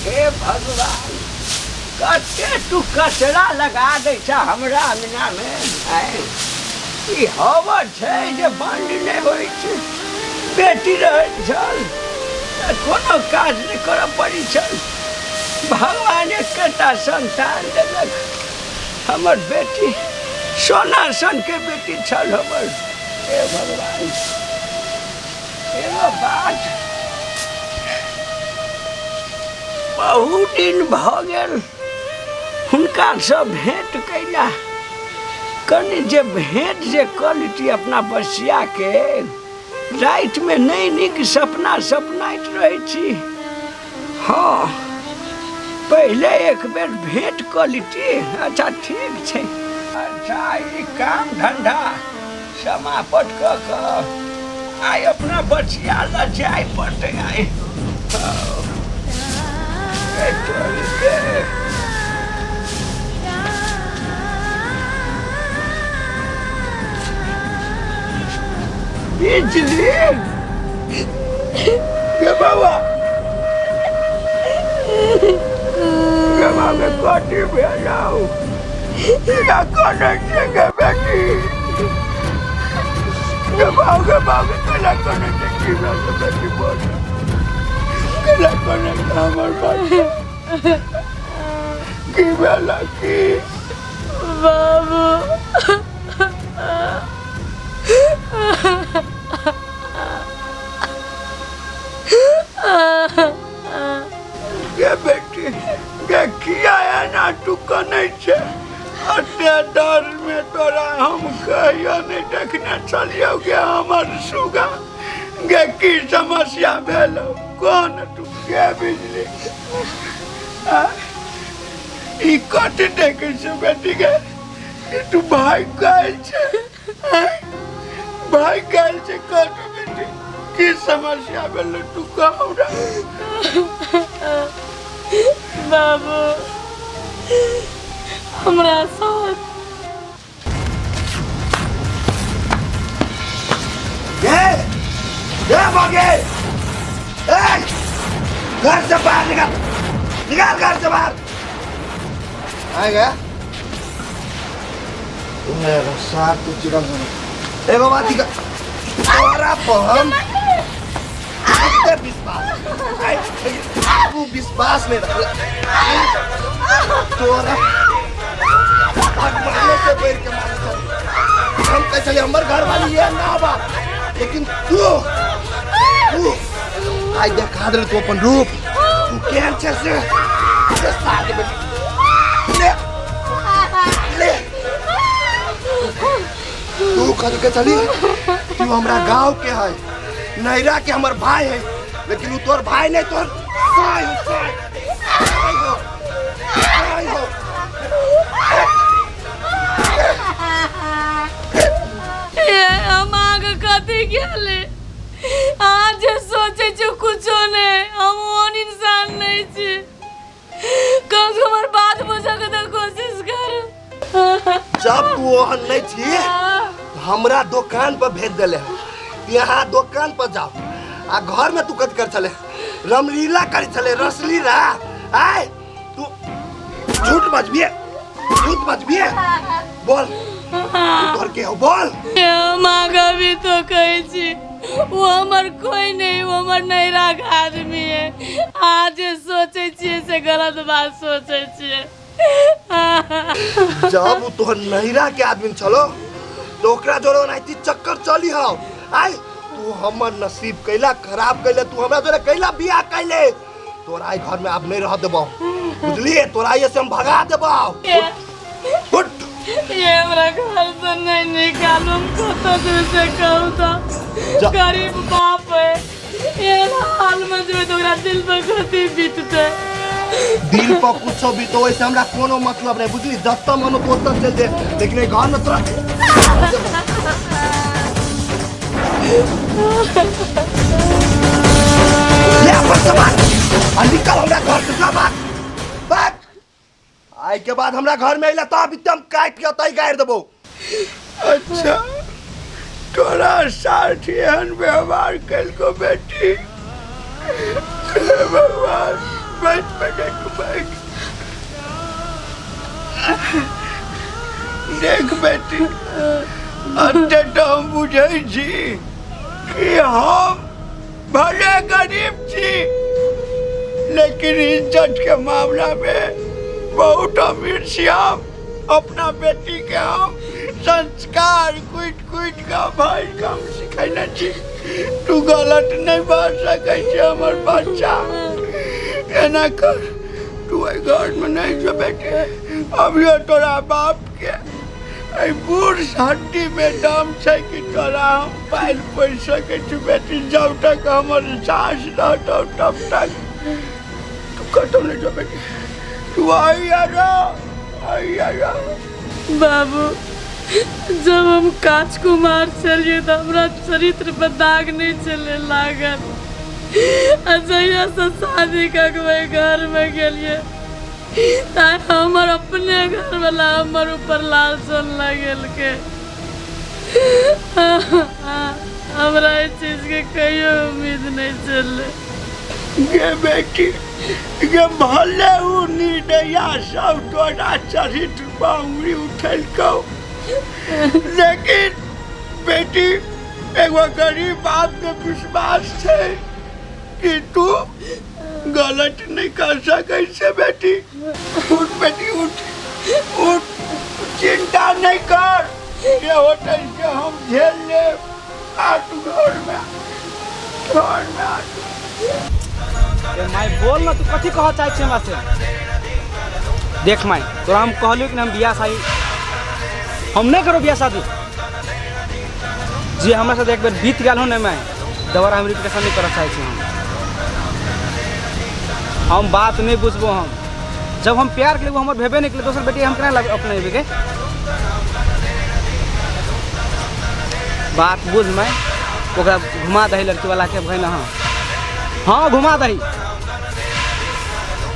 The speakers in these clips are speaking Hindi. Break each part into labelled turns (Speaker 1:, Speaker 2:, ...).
Speaker 1: हे भगवान, कते तू कचरा लगा दै छ हमरा अंगना में। ई हवा छै जे बंद नहीं होइ छै। बेटी रहै छल कोनो काज नहीं करऽ पड़ी छल। भगवान एकटा संतान देलक। हमर बेटी सोना सन के बेटी छल हमर। हे भगवान, एगो बात बहुत दिन भ गेल हुनका से भेंट कैला। कनि जे भेंट जे कर लीती अपना बसिया के, रात में नहीं नीक सपना सपनाइत रहे छी। हाँ, पहले एक बेर भेंट कर लीती। अच्छा ठीक छै। अच्छा ई काम धंधा समापत क आइ अपना बसिया ल जाय पड़ते। आइ बिजली के बाबा के कटी भेजाऊ या कने के बेटी के बाबा कला कने के बेटी बोल कला कने हमर बात की बेला की
Speaker 2: बाबू
Speaker 1: के बेटी के किया है ना तू कने छे। अते डर में तोरा हम कहिया नहीं देखने चलियो के हमर सुगा के की समस्या भेलो। कौन तू के बिजली ई कट देखे से बेटी के तू भाई कहल छे। भाई कहल छे कट बेटी की समस्या भेलो तू कहू रे।
Speaker 2: बाबू हमरा साथ
Speaker 1: ये भागे घर से बाहर निकाल निकाल घर से बाहर।
Speaker 3: आ गया मेरा साथ तो चिकन सुनो ए बाबा ठीक है और आप हम कितने विश्वास तू विश्वास नहीं रख तोरा भगवान से बैठ के मारे हम कह चले हमर घर वाली ये ना बात लेकिन तू आज देखा दे तू अपन रूप तू केहन छे से साथ में ले ले तू कह के चली तू हमरा गांव के है नैरा के हमर भाई है लेकिन वो तोर भाई नहीं तोर साई हो
Speaker 2: ये हम आगे कथी गेले आज सोचे छो कुछो नहीं। हम ओन इंसान नहीं छे। कम से कम बात बुझे के तो कोशिश कर।
Speaker 3: जब तू ओहन नहीं छी हमरा दुकान पर भेज देले यहाँ दुकान पर जाओ आ घर में तू कद कर चले रामलीला कर चले रसलीला आए तू झूठ बजबिए बोल तू घर के हो बोल।
Speaker 2: हम आगे भी तो कही छी वो हमर कोई नहीं, वो हमर नैरा के आदमी है। आज सोचे छिए से गलत बात सोचे छिए।
Speaker 3: जब तो नैरा के आदमी चलो तो ओकरा जोरो नहीं चक्कर चली हो आई तू हमर नसीब कैला खराब कैले तू हमरा जोरे कैला बियाह कैले तोरा घर में अब नहीं रह देबो बुझलिए तोरा ये से हम भगा देबो। उठ
Speaker 2: ये हमरा घर से नहीं निकालूं कतो दूर से कहूँ तो गरीब बाप है ये हाल में जो तो दिल पर कथी बीतते
Speaker 3: दिल पर कुछ भी तो वैसे हमरा कोनो मतलब नहीं बुझली जत्ता मनो तो तक चल दे लेकिन ये घर में तोरा ले अपन सामान और निकल हमरा घर से सामान बात आई के बाद हमरा घर में अइला तो अभी तुम काट के तई गाड़ देबो
Speaker 1: अच्छा तोरा साथ एहन व्यवहार कल को बेटी भगवान बैठ बैठ देख बेटी अंते तो हम बुझे छी कि हम भले गरीब छी लेकिन इज्जत के मामला में बहुत अमीर छी हम अपना बेटी के हम संस्कार कुट कुट का भाई काम सिखाना छी तू गलत नहीं बात सकै छी हमर बच्चा एना कर तू घर में नहीं जो बेटे अभी तोरा बाप के बूढ़ हड्डी में दम छै कि तोरा हम पाल पोस सकै छी बेटी जब तक हमर सास रहतौ तब तक तू कतौ नहीं जो बेटी तू आई आ
Speaker 2: बाबू जब हम राजकुमार चलिए तो हमारा चरित्र पर दाग नहीं चले लागल अजया से शादी करके घर में गलिए हमर अपने घर वाला हमर ऊपर लाल सन लगल के हमरा इस चीज के कहियो उम्मीद नहीं चले
Speaker 1: गे बेटी गे भले उ निर्दया सब तोरा चरित्र पर उंगली उठेलकौ लेकिन बेटी एगो गरीब बाप के विश्वास है कि तू गलत नहीं कर सकै छै बेटी उठ बेटी उठ उठ चिंता नहीं कर ये होते से हम झेल ले आ तू घर में आ
Speaker 4: माई बोल ना तू कथी कह चाहे छी हमरा से देख माई तोरा हम कहलियो कि हम बियाह शादी हम नहीं करो बियाह शादी जे हमरा साथ एक बेर बीत गल हो ना मैं दोबारा हम रिपीटेशन नहीं कर चाहे छी हम बात नहीं बुझबो हम जब हम प्यार के लिए हमर भेबे नहीं के दोसर बेटी हम केना अपने के बात बुझ मैं ओकरा घुमा दही लड़की वाला के भाई ना हाँ घुमा दही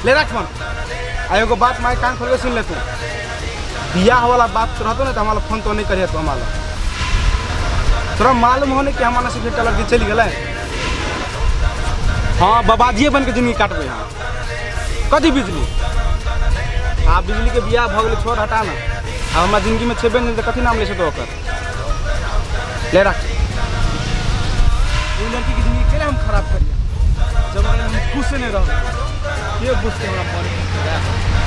Speaker 4: ले रख फोन आयो को बात माय कान खोल के सुन ले तू बियाह वाला बात रहतो ना तो हमारा फोन तो नहीं करिए तो हमारा तोरा मालूम होने कि हमारा सिर्फ लड़की चली गए हाँ बाबाजिए बन के जिंदगी काटबे हाँ कथी बिजली आप बिजली के बियाह भ गए छोड़ हटा ना अब हमारा जिंदगी में छेबे नहीं तो कथी नाम ले तो ओकर ले रख लड़की की जिंदगी केले हम खराब करिए जब हम खुश नहीं रह ये बुझते हमरा